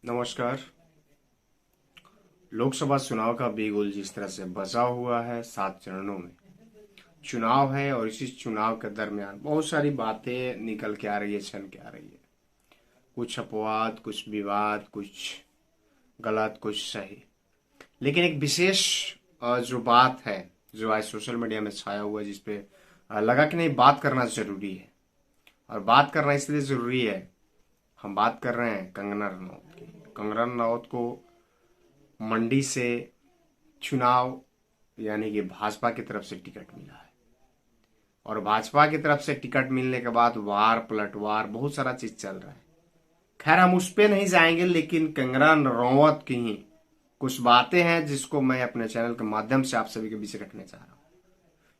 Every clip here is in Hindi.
नमस्कार। लोकसभा चुनाव का बिगुल जिस तरह से बजा हुआ है 7 चरणों में चुनाव है और इसी चुनाव के दरमियान बहुत सारी बातें निकल के आ रही है, छन के आ रही है। कुछ अपवाद, कुछ विवाद, कुछ गलत, कुछ सही। लेकिन एक विशेष जो बात है, जो आज सोशल मीडिया में छाया हुआ है, जिसपे लगा कि नहीं, बात करना जरूरी है। और बात करना इसलिए जरूरी है, हम बात कर रहे हैं कंगना रनौत की। कंगना रनौत को मंडी से चुनाव यानी कि भाजपा की तरफ से टिकट मिला है। और भाजपा की तरफ से टिकट मिलने के बाद वार पलटवार बहुत सारा चीज चल रहा है। खैर, हम उस पे नहीं जाएंगे, लेकिन कंगना रनौत की ही कुछ बातें हैं जिसको मैं अपने चैनल के माध्यम से आप सभी के बीच रखने चाह रहा हूँ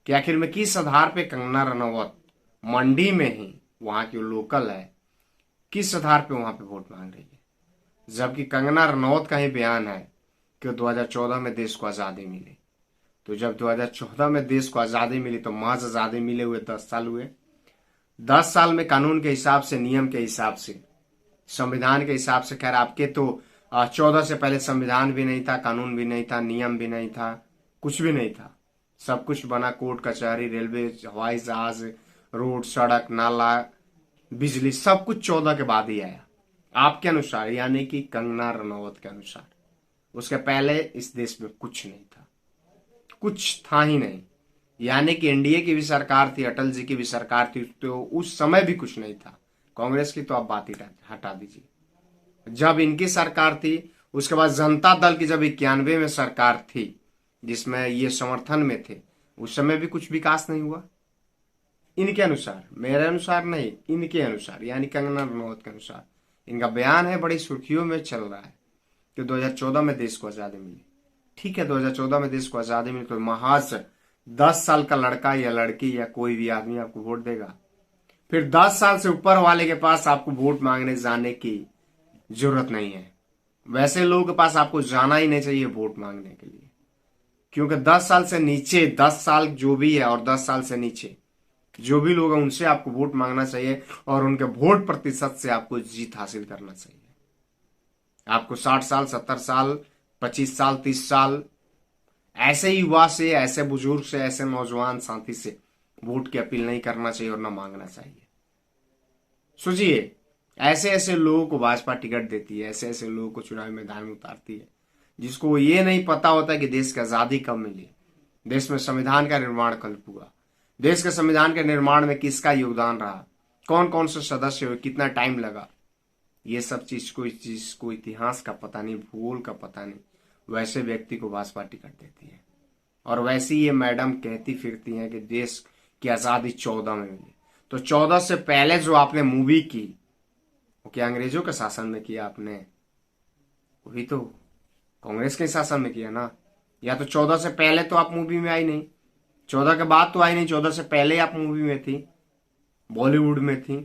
कि आखिर में किस आधार पे कंगना रनौत मंडी में ही, वहां की लोकल है, किस आधार पे वहां पे वोट मांग रही है। जबकि कंगना रनौत का ही बयान है कि 2014 में देश को आजादी मिली। तो जब 2014 में देश को आजादी मिली तो महज आजादी मिले हुए 10 साल हुए। 10 साल में कानून के हिसाब से, नियम के हिसाब से, संविधान के हिसाब से, खैर आपके तो 14 से पहले संविधान भी नहीं था, कानून भी नहीं था, नियम भी नहीं था, कुछ भी नहीं था। सब कुछ बना कोर्ट कचहरी, रेलवे, हवाई जहाज, रोड, सड़क, नाला, बिजली, सब कुछ 14 के बाद ही आया आपके अनुसार, यानी कि कंगना रनौत के अनुसार। उसके पहले इस देश में कुछ नहीं था, कुछ था ही नहीं। यानी कि एनडीए की भी सरकार थी, अटल जी की भी सरकार थी, तो उस समय भी कुछ नहीं था। कांग्रेस की तो आप बात ही हटा दीजिए। जब इनकी सरकार थी, उसके बाद जनता दल की जब 91 में सरकार थी, जिसमें ये समर्थन में थे, उस समय भी कुछ विकास नहीं हुआ। इनके अनुसार, मेरे अनुसार नहीं, इनके अनुसार, यानी कंगना रनौत के अनुसार। इनका बयान है, बड़ी सुर्खियों में चल रहा है कि 2014 में देश को आजादी मिली। ठीक है, 2014 में देश को आजादी मिली तो महज 10 साल का लड़का या लड़की या कोई भी आदमी आपको वोट देगा। फिर 10 साल से ऊपर वाले के पास आपको वोट मांगने जाने की जरूरत नहीं है। वैसे लोगों के पास आपको जाना ही नहीं चाहिए वोट मांगने के लिए, क्योंकि 10 साल से नीचे, 10 साल जो भी है और 10 साल से नीचे जो भी लोग हैं, उनसे आपको वोट मांगना चाहिए और उनके वोट प्रतिशत से आपको जीत हासिल करना चाहिए। आपको 60 साल, 70 साल, 25 साल, 30 साल ऐसे युवा से, ऐसे बुजुर्ग से, ऐसे नौजवान साथी से वोट की अपील नहीं करना चाहिए और ना मांगना चाहिए। सोचिए, ऐसे ऐसे लोगों को भाजपा टिकट देती है, ऐसे ऐसे लोगों को चुनाव मैदान में उतारती है, जिसको ये नहीं पता होता कि देश की आजादी कब मिली, देश में संविधान का निर्माण कब हुआ, देश के संविधान के निर्माण में किसका योगदान रहा, कौन कौन से सदस्य हुए, कितना टाइम लगा। ये सब चीज को इतिहास का पता नहीं, भूगोल का पता नहीं, वैसे व्यक्ति को भाजपा टिकट देती है। और वैसे ये मैडम कहती फिरती हैं कि देश की आजादी 14 में मिली। तो 14 से पहले जो आपने मूवी की, वो क्या अंग्रेजों के शासन में किया आपने? वही तो कांग्रेस के शासन में किया ना। या तो 14 से पहले तो आप मूवी में आई नहीं, 14 के बाद तो आई नहीं, 14 से पहले आप मूवी में थी, बॉलीवुड में थी।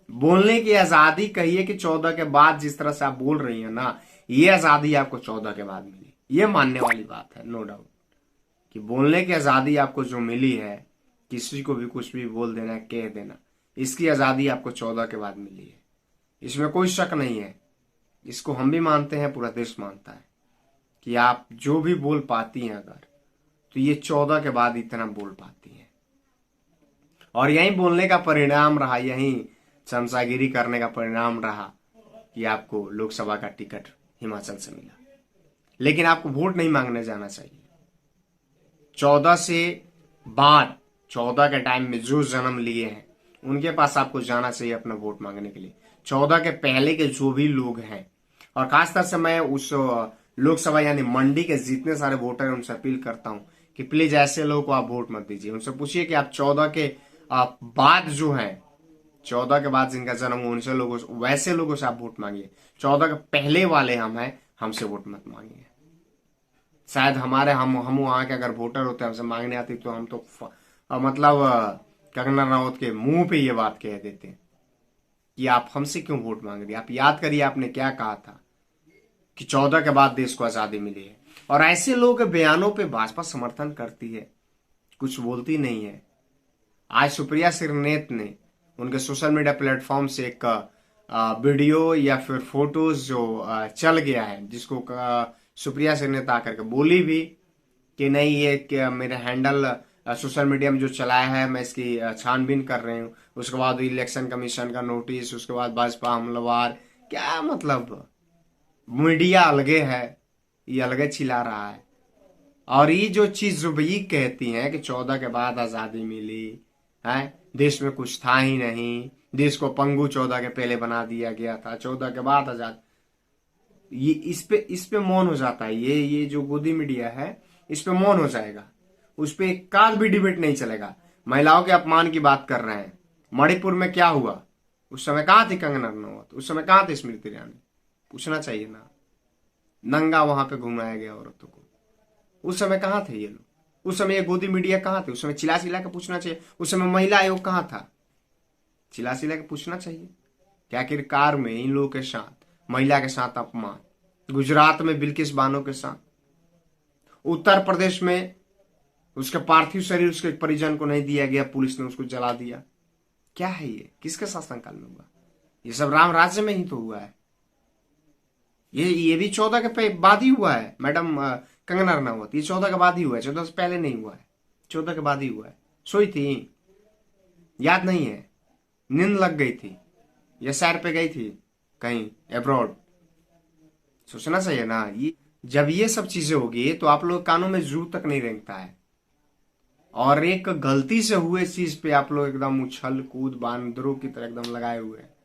बोलने की आजादी कहिए कि 14 के बाद, जिस तरह से आप बोल रही हैं ना, ये आजादी आपको 14 के बाद मिली, ये मानने वाली बात है, नो डाउट, कि बोलने की आजादी आपको जो मिली है, किसी को भी कुछ भी बोल देना, कह देना, इसकी आजादी आपको 14 के बाद मिली है। इसमें कोई शक नहीं है। इसको हम भी मानते हैं, पूरा देश मानता है कि आप जो भी बोल पाती हैं अगर, तो ये 14 के बाद इतना बोल पाती हैं। और यही बोलने का परिणाम रहा, यही चमचागिरी करने का परिणाम रहा कि आपको लोकसभा का टिकट हिमाचल से मिला। लेकिन आपको वोट नहीं मांगने जाना चाहिए। 14 से बाद, 14 के टाइम में जो जन्म लिए हैं, उनके पास आपको जाना चाहिए अपना वोट मांगने के लिए। 14 के पहले के जो भी लोग हैं, और खासतौर से मैं उस लोकसभा यानी मंडी के जितने सारे वोटर हैं, उनसे अपील करता हूं कि प्लीज ऐसे लोगों को आप वोट मत दीजिए। उनसे पूछिए कि आप 14 के बाद जो है, 14 के बाद जिनका जन्म हुआ, उनसे लोगों, वैसे लोगों से आप वोट मांगिए। 14 के पहले वाले हम हैं, हमसे वोट मत मांगिए। शायद हमारे हम वहां के अगर वोटर होते, हमसे मांगने आती, तो हम तो मतलब कंगना रनौत के मुंह पे ये बात कह देते कि आप हमसे क्यों वोट मांग रही। आप याद करिए आपने क्या कहा था कि 14 के बाद देश को आजादी मिली है। और ऐसे लोगों के बयानों पे भाजपा समर्थन करती है, कुछ बोलती नहीं है। आज सुप्रिया श्रीनेत ने उनके सोशल मीडिया प्लेटफॉर्म से एक वीडियो या फिर फोटोज जो चल गया है, जिसको सुप्रिया सिंह ने ता करके बोली भी कि नहीं ये क्या मेरे हैंडल सोशल मीडिया में जो चलाया है मैं इसकी छानबीन कर रही हूँ। उसके बाद इलेक्शन कमीशन का नोटिस, उसके बाद भाजपा हमलावर, क्या मतलब मीडिया अलगे है, ये अलगे चिल्ला रहा है। और ये जो चीज जो भी कहती हैं कि 14 के बाद आजादी मिली है, देश में कुछ था ही नहीं, देश को पंगु 14 के पहले बना दिया गया था, 14 के बाद आजाद, ये इस पे मौन हो जाता है। ये जो गोदी मीडिया है इस पे मौन हो जाएगा, उस पे एक काल भी डिबेट नहीं चलेगा। महिलाओं के अपमान की बात कर रहे हैं, मणिपुर में क्या हुआ, उस समय कहां थी कंगना रनौत, उस समय कहां थी स्मृति ईरानी, पूछना चाहिए ना। नंगा वहां पे घुमाया गया औरतों को, उस समय कहां थे ये लोग, उस समय ये गोदी मीडिया कहां थे, उस समय चिल्ला चिल्ला के पूछना चाहिए। उस समय महिला आयोग कहां था, चिल्ला चिल्ला के पूछना चाहिए। क्या आखिरकार में इन लोगों के साथ, महिला के साथ अपमान, गुजरात में बिल्किस बानो के साथ, उत्तर प्रदेश में उसके पार्थिव शरीर उसके परिजन को नहीं दिया गया, पुलिस ने उसको जला दिया। क्या है ये, किसके शासनकाल में हुआ? ये सब राम राज्य में ही तो हुआ है। ये भी 14 के बाद ही हुआ है मैडम कंगना रनावत, ये 14 के बाद ही हुआ है, 14 से पहले नहीं हुआ है, 14 के बाद ही हुआ है। सोई थी, याद नहीं है, नींद लग गई थी या सैर पे गई थी कहीं अब्रॉड, सोचना चाहिए ना। ये जब ये सब चीजें होगी तो आप लोग कानों में जू तक नहीं रेंगता है, और एक गलती से हुए चीज पे आप लोग एकदम उछल कूद बांदरों की तरह एकदम लगाए हुए हैं।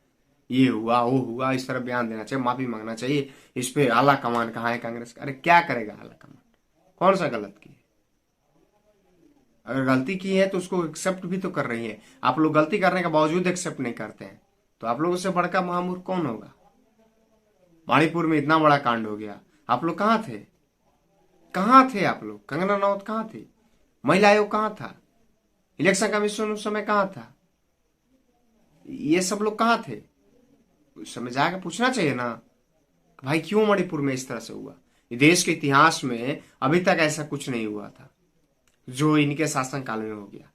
ये हुआ वो हुआ, इस तरह बयान देना चाहिए, माफी मांगना चाहिए। इस पे आला कमान कहाँ है कांग्रेस का? अरे क्या करेगा आला कमान, कौन सा गलत की है? अगर गलती की है तो उसको एक्सेप्ट भी तो कर रही है। आप लोग गलती करने के बावजूद एक्सेप्ट नहीं करते हैं, तो आप लोगों से बड़का महामूर्ख कौन होगा? मणिपुर में इतना बड़ा कांड हो गया, आप लोग कहाँ थे? कहाँ थे आप लोग? कंगना रनौत कहाँ थी? महिला आयोग कहाँ था? इलेक्शन कमीशन उस समय कहाँ था? ये सब लोग कहाँ थे? उस समय जाकर पूछना चाहिए ना, भाई क्यों मणिपुर में इस तरह से हुआ? देश के इतिहास में अभी तक ऐसा कुछ नहीं हुआ था जो इनके शासनकाल में हो गया।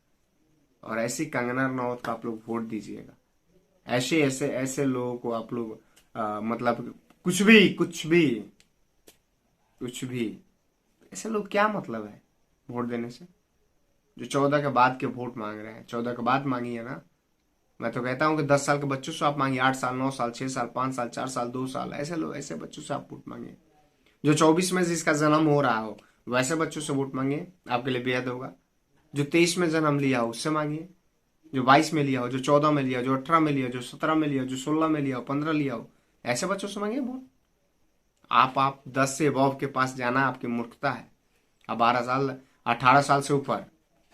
और ऐसी कंगना रनौत को आप लोग वोट दीजिएगा, ऐसे ऐसे ऐसे लोगों को आप लोग मतलब कुछ भी ऐसे लोग, क्या मतलब है वोट देने से? जो 14 के बाद के वोट मांग रहे हैं, 14 के बाद मांगिए ना। मैं तो कहता हूं कि 10 साल के बच्चों से आप मांगिए, 8 साल 9 साल 6 साल 5 साल 4 साल 2 साल, ऐसे लोग, ऐसे बच्चों से आप वोट मांगिए। जो 24 में जिसका जन्म हो रहा हो वैसे बच्चों से वोट मांगिए, आपके लिए बेहद होगा। जो 23 में जन्म लिया हो उससे मांगिए, जो 22 में लिया हो, जो 14 में लिया हो, जो 18 में लिया हो, जो 17 में लिया हो, जो 16 में लिया हो, 15 लिया हो, ऐसे बच्चों से मांगिए वोट। आप 10 से अबव के पास जाना आपकी मूर्खता है। अब 12 साल 18 साल से ऊपर,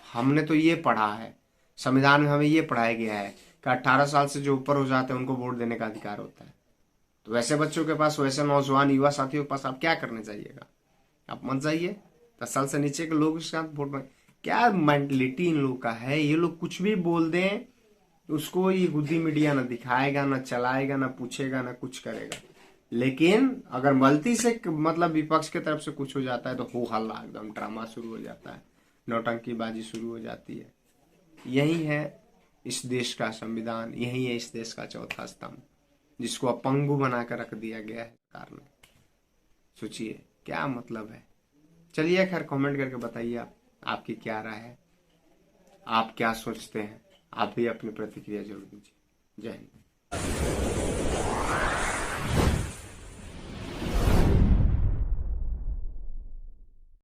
हमने तो ये पढ़ा है, संविधान में हमें ये पढ़ाया गया है कि 18 साल से जो ऊपर हो जाते हैं उनको वोट देने का अधिकार होता है। तो वैसे बच्चों के पास, वैसे नौजवान युवा साथियों के पास आप क्या करने जाइएगा? आप मत जाइए। 10 साल से नीचे के लोगों के साथ वोट मांगे। क्या मेंटलिटी इन लोग का है? ये लोग कुछ भी बोल दें उसको ये गुद्दी मीडिया ना दिखाएगा, ना चलाएगा, ना पूछेगा, ना कुछ करेगा। लेकिन अगर गलती से मतलब विपक्ष की तरफ से कुछ हो जाता है तो हो हल्ला, एकदम ड्रामा शुरू हो जाता है, नौटंकीबाजी शुरू हो जाती है। यही है इस देश का संविधान, यही है इस देश का चौथा स्तंभ, जिसको अपंगु बनाकर रख दिया गया है सरकार ने। सोचिए क्या मतलब है। चलिए खैर, कमेंट करके बताइए आप, आपकी क्या राय है, आप क्या सोचते हैं? आप भी अपनी प्रतिक्रिया जरूर दीजिए। जय हिंद।